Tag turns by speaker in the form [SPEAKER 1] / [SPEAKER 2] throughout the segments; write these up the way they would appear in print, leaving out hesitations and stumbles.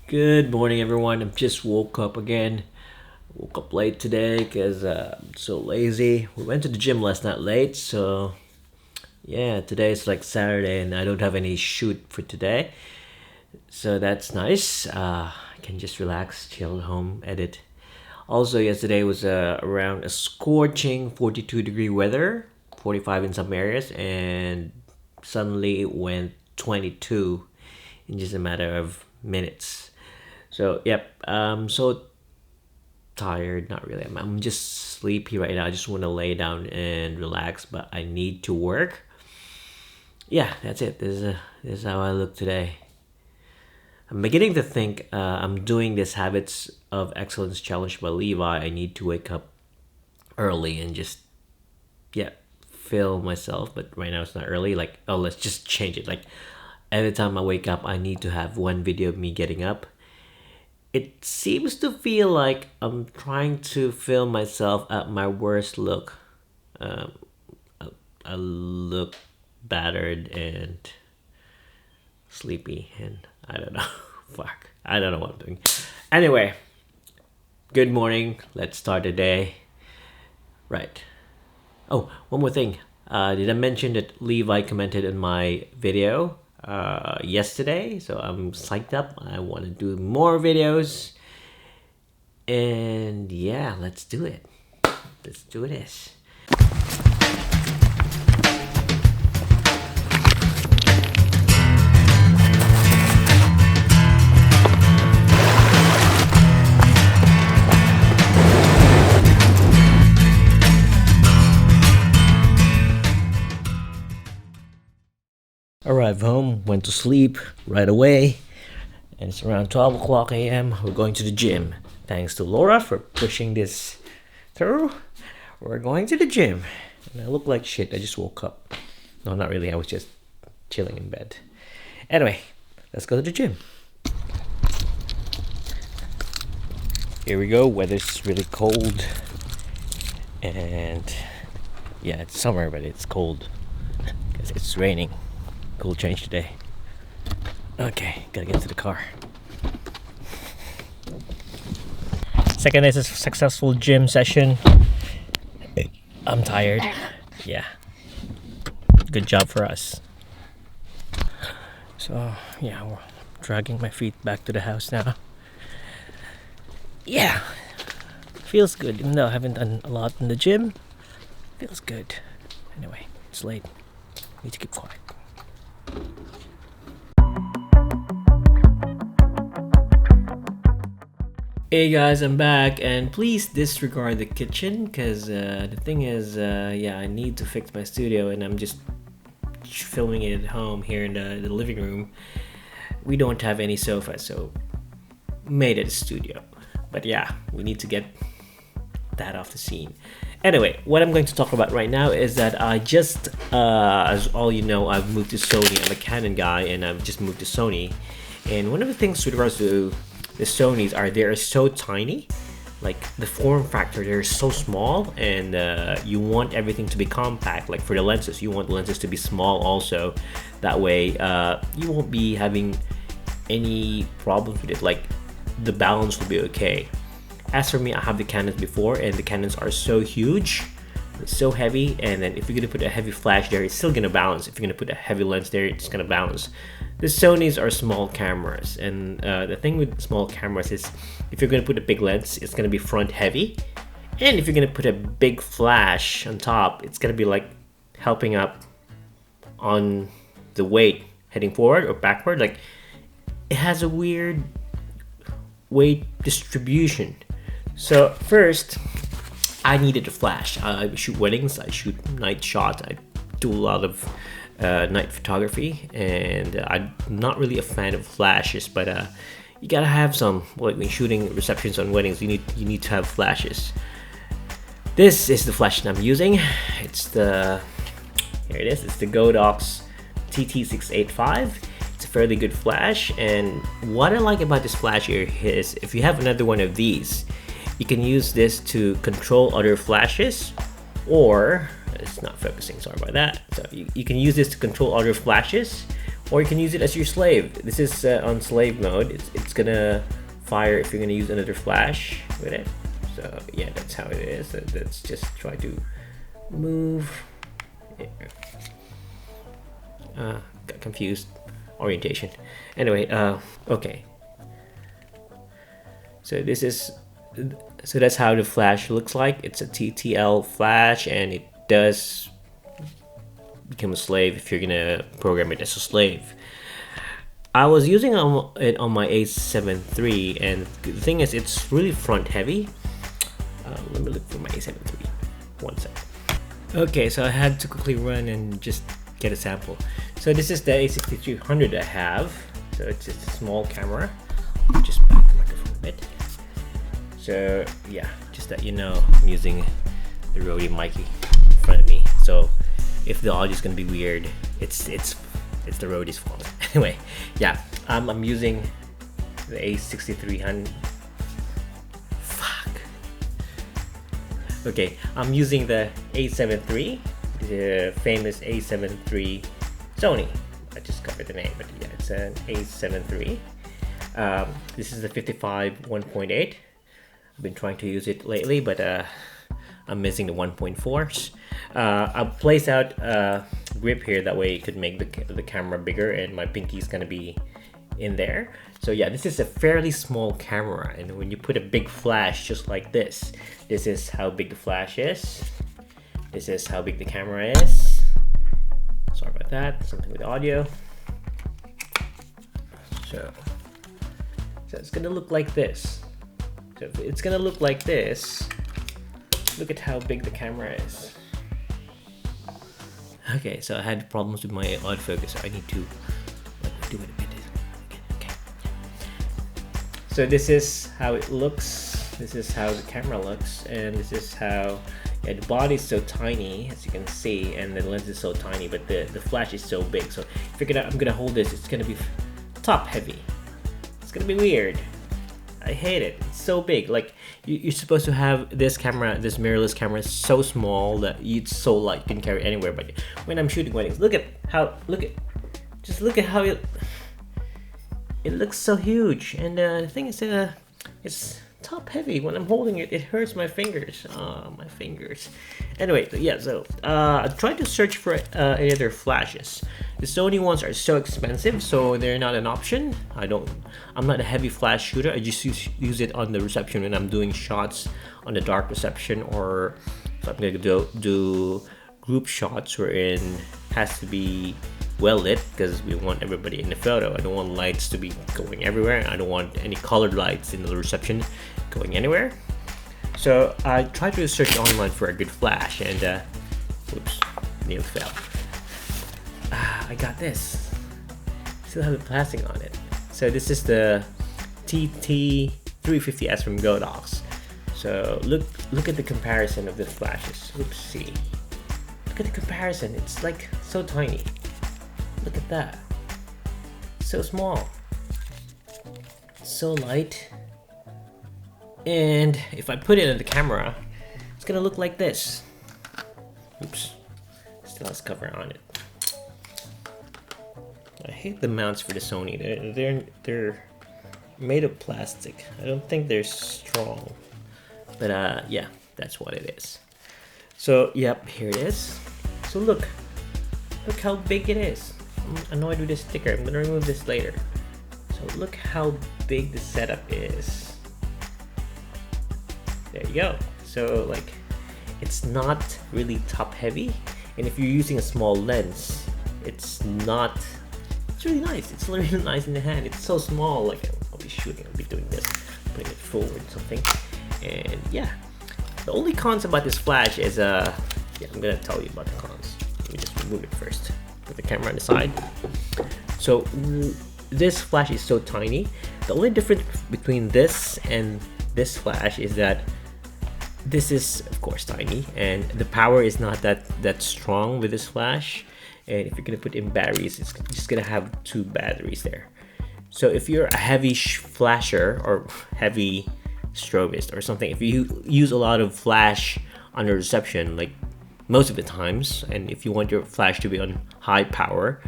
[SPEAKER 1] Good morning, everyone. I just woke up again. Woke up late today because I'm so lazy. We went to the gym last night late, so yeah, today is like Saturday and I don't have any shoot for today. So that's nice. I can just relax, chill at home, edit. Also, yesterday was around a scorching 42-degree weather, 45 in some areas, and suddenly it went 22 in just a matter of minutes. So, yep, I'm so tired. Not really. I'm just sleepy right now. I just want to lay down and relax, but I need to work. Yeah, that's it. This is how I look today. I'm beginning to think I'm doing this Habits of Excellence challenge by Levi. I need to wake up early and just, yeah, film myself. But right now it's not early. Like, oh, let's just change it. Like, every time I wake up, I need to have one video of me getting up. It seems to feel like I'm trying to film myself at my worst look. Um, I look battered and sleepy, and I don't know. Fuck. I don't know what I'm doing. Anyway, good morning. Let's start the day. Right. Oh, one more thing. Did I mention that Levi commented on my video yesterday? So I'm psyched up. I want to do more videos. And yeah, let's do it. Let's do this. Arrived home, went to sleep right away, and it's around 12 o'clock a.m. We're going to the gym. Thanks to Laura for pushing this through. We're going to the gym. And I look like shit. I just woke up. No, not really. I was just chilling in bed. Anyway, let's go to the gym. Here we go. Weather's really cold. And yeah, it's summer, but it's cold because it's raining. Cool change today. Okay, gotta get to the car. Second is a successful gym session. I'm tired. Yeah. Good job for us. So, yeah, we're dragging my feet back to the house now. Yeah. Feels good, even though I haven't done a lot in the gym. Feels good. Anyway, it's late. Need to keep quiet. Hey guys, I'm back, and please disregard the kitchen because the thing is, yeah, I need to fix my studio, and I'm just filming it at home here in the living room. We don't have any sofa, so made it a studio. But yeah, we need to get that off the scene. Anyway, what I'm going to talk about right now is that I just, as all you know, I've moved to Sony. I'm a Canon guy, and I've just moved to Sony. And one of the things with regards to the Sonys are they're so tiny, like the form factor, they're so small, and you want everything to be compact. Like for the lenses, you want the lenses to be small also. That way, you won't be having any problems with it. Like the balance will be okay. As for me, I have the Canons before, and the Canons are so huge, it's so heavy, and then if you're gonna put a heavy flash there, it's still gonna balance. If you're gonna put a heavy lens there, it's gonna balance. The Sonys are small cameras, and the thing with small cameras is if you're gonna put a big lens, it's gonna be front heavy, and if you're gonna put a big flash on top, it's gonna be like helping up on the weight heading forward or backward. Like it has a weird weight distribution. So first, I needed a flash. I shoot weddings, I shoot night shots, I do a lot of night photography, and I'm not really a fan of flashes, but you gotta have some. Like when shooting receptions on weddings, you need to have flashes. This is the flash that I'm using. It's the here it is. It's the Godox TT685. It's a fairly good flash, and what I like about this flash here is if you have another one of these, you can use this to control other flashes, or it's not focusing, sorry about that. So you can use this to control other flashes, or you can use it as your slave. This is on slave mode. It's gonna fire if you're gonna use another flash with it. So yeah, that's how it is. Let's just try to move. Got confused orientation. Anyway, okay. So that's how the flash looks like. It's a TTL flash, and it does become a slave if you're gonna program it as a slave. I was using it on my A7 III, and the thing is, it's really front heavy. Let me look for my A7 III. One sec. Okay, so I had to quickly run and just get a sample. So this is the A6300 I have. So it's just a small camera. Just back the microphone a bit. So yeah, just that you know, I'm using the Rode mic in front of me. So if the audio is gonna be weird, it's the Rode's fault. Anyway, yeah, I'm using the A6300. Fuck. Okay, I'm using the A7 III, the famous A7 III Sony. I just covered the name, but yeah, it's an A7 III. This is the 55 1.8. I've been trying to use it lately, but I'm missing the 1.4s. I'll place out a grip here, that way it could make the camera bigger, and my pinky is gonna be in there. So yeah, this is a fairly small camera, and when you put a big flash just like this is how big the flash is. This is how big the camera is. Sorry about that, something with audio. So it's gonna look like this. So if it's gonna look like this, look at how big the camera is. Okay, so I had problems with my autofocus, so I need to do it a bit. Okay. So this is how it looks. This is how the camera looks, and this is how, yeah, the body is so tiny, as you can see, and the lens is so tiny, but the flash is so big. So if I'm gonna hold this, it's gonna be top heavy. It's gonna be weird. I hate it. It's so big. Like you're supposed to have this camera, this mirrorless camera, is so small that it's so light, you can carry it anywhere. But when I'm shooting weddings, look at how it looks so huge. And the thing is, it's top heavy. When I'm holding it, it hurts my fingers. My fingers. Anyway, yeah. So I tried to search for any other flashes. The Sony ones are so expensive, so they're not an option. I'm not a heavy flash shooter. I just use it on the reception when I'm doing shots on the dark reception, or if I'm gonna do group shots wherein it has to be well lit, because we want everybody in the photo. I don't want lights to be going everywhere. I don't want any colored lights in the reception going anywhere. So I tried to search online for a good flash, and oops, nearly fell. I got this. Still have the plastic on it. So this is the TT350S from Godox. So look at the comparison of the flashes. Oopsie. Look at the comparison. It's like so tiny. Look at that. So small. So light. And if I put it in the camera, it's gonna look like this. Oops. Still has cover on it. I hate the mounts for the Sony. They're made of plastic. I don't think they're strong. But yeah, that's what it is. So yep, here it is. So look how big it is. I'm annoyed with this sticker. I'm gonna remove this later. So look how big the setup is. There you go. So like, it's not really top heavy, and if you're using a small lens, it's really nice. It's really nice in the hand. It's so small. Like I'll be doing this, putting it forward something, and yeah. The only cons about this flash is yeah, I'm gonna tell you about the cons. Let me just remove it first. Put the camera on the side. So this flash is so tiny. The only difference between this and this flash is that this is of course tiny, and the power is not that strong with this flash. And if you're gonna put in batteries, it's just gonna have 2 batteries there. So if you're a heavy flasher or heavy strobist or something, if you use a lot of flash on the reception, like most of the times, and if you want your flash to be on high power,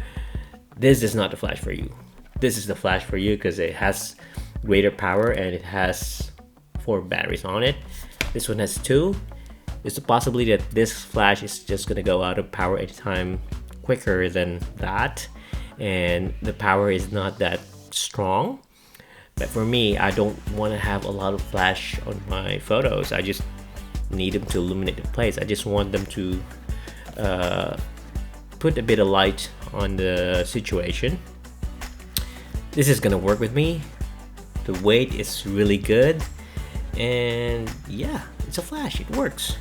[SPEAKER 1] this is not the flash for you. This is the flash for you because it has greater power and it has 4 batteries on it. This one has 2. There's a possibility that this flash is just gonna go out of power anytime quicker than that, and the power is not that strong. But for me, I don't want to have a lot of flash on my photos. I just need them to illuminate the place. I just want them to put a bit of light on the situation. This is gonna work with me. The weight is really good, and yeah, it's a flash. It works.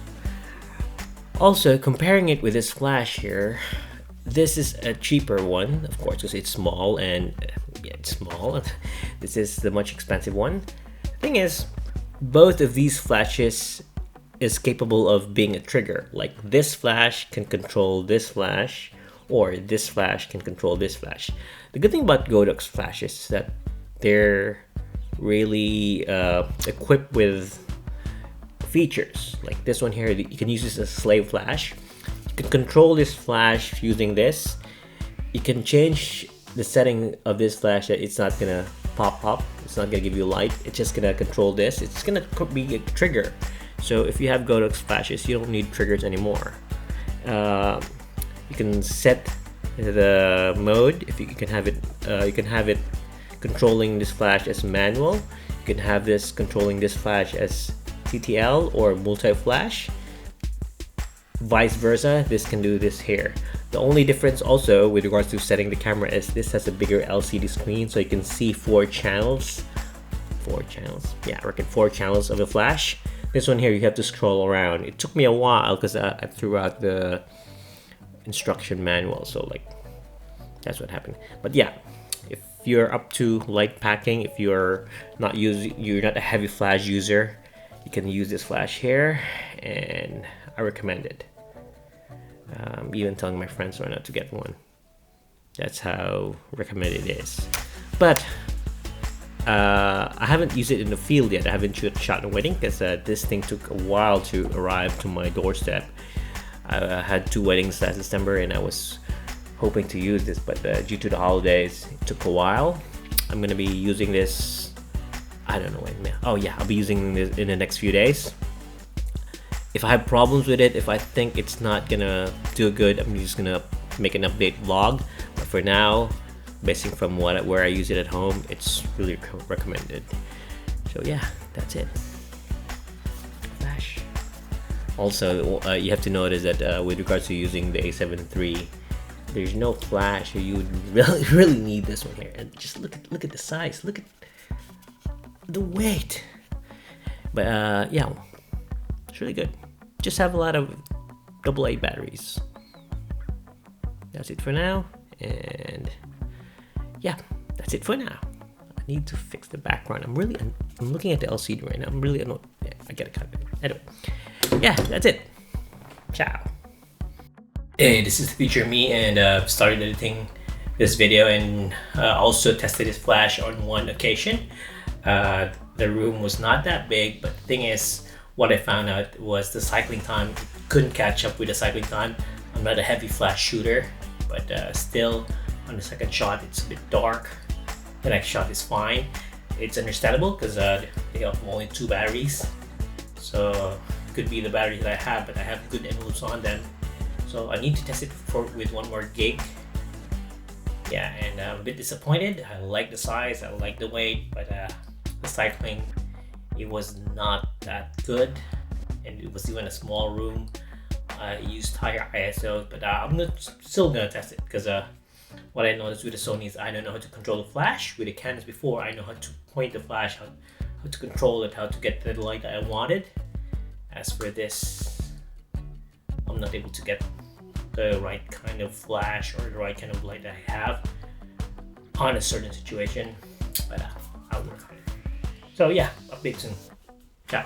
[SPEAKER 1] Also, comparing it with this flash here, this is a cheaper one, of course, because it's small, and yeah, it's small. This is the much expensive one. Thing is, both of these flashes is capable of being a trigger. Like this flash can control this flash, or this flash can control this flash. The good thing about godox flashes is that they're really equipped with features. Like this one here, you can use this as a slave flash. You can control this flash using this. You can change the setting of this flash that it's not gonna pop up, it's not gonna give you light, it's just gonna control this. It's gonna be a trigger. So if you have godox flashes, you don't need triggers anymore. You can set the mode. If you can have it controlling this flash as manual. You can have this controlling this flash as TTL or multi-flash. Vice versa, this can do this here. The only difference also with regards to setting the camera is this has a bigger LCD screen, so you can see 4 channels. 4 channels. Yeah, I reckon 4 channels of a flash. This one here, you have to scroll around. It took me a while because I threw out the instruction manual, so like that's what happened. But yeah, if you're up to light packing, if you're not a heavy flash user, you can use this flash here, and I recommend it. Even telling my friends right now to get one. That's how recommended it is. But I haven't used it in the field yet. I haven't shot a wedding because this thing took a while to arrive to my doorstep. I had 2 weddings last December, and I was hoping to use this, but due to the holidays, it took a while. I'm gonna be using this, I don't know when. Oh yeah, I'll be using this in the next few days. If I have problems with it, if I think it's not gonna do good, I'm just gonna make an update vlog. But for now, basing from where I use it at home, it's really recommended. So yeah, that's it. Flash. Also, you have to notice that with regards to using the A7 III, there's no flash, so you would really need this one here. And just look at the size, look at the weight. But yeah, it's really good. Just have a lot of AA batteries. That's it for now, and yeah, that's it for now. I need to fix the background. I'm looking at the LCD right now. I'm really annoyed. Yeah, I gotta cut it. Anyway, yeah, that's it. Ciao. Hey, this is the future me, and started editing this video, and also tested this flash on one occasion. The room was not that big, but the thing is, what I found out was the cycling time couldn't catch up with the cycling time. I'm not a heavy flash shooter, but still on the second shot it's a bit dark. The next shot is fine. It's understandable because they have only 2 batteries, so it could be the battery that I have, but I have good envelopes on them. So I need to test it with one more gig. Yeah, and I'm a bit disappointed. I like the size, I like the weight, but the cycling, it was not that good, and it was even a small room. I used higher ISO, but I'm still gonna test it because what I noticed with the Sony is I don't know how to control the flash. With the Canons before, I know how to point the flash, how to control it, how to get the light that I wanted. As for this, I'm not able to get the right kind of flash or the right kind of light that I have on a certain situation, but I'll work on it. So yeah, update soon. Ciao.